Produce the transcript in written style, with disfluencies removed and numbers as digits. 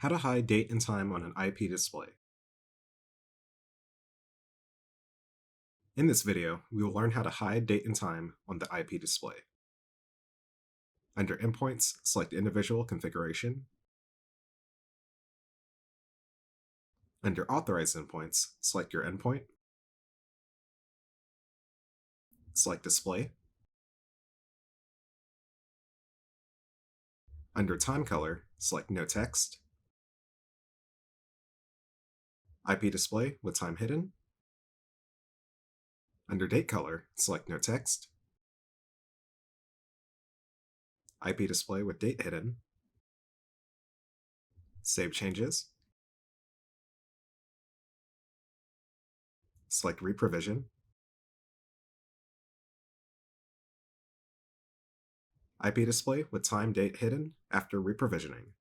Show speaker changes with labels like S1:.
S1: How to hide date and time on an IP display. In this video, we will learn how to hide date and time on the IP display. Under Endpoints, select Individual Configuration. Under Authorized Endpoints, select your endpoint. Select Display. Under Time Color, select No Text. IP Display with time hidden. Under Date Color, select No Text. IP Display with date hidden. Save changes. Select Reprovision. IP Display with time date hidden after reprovisioning.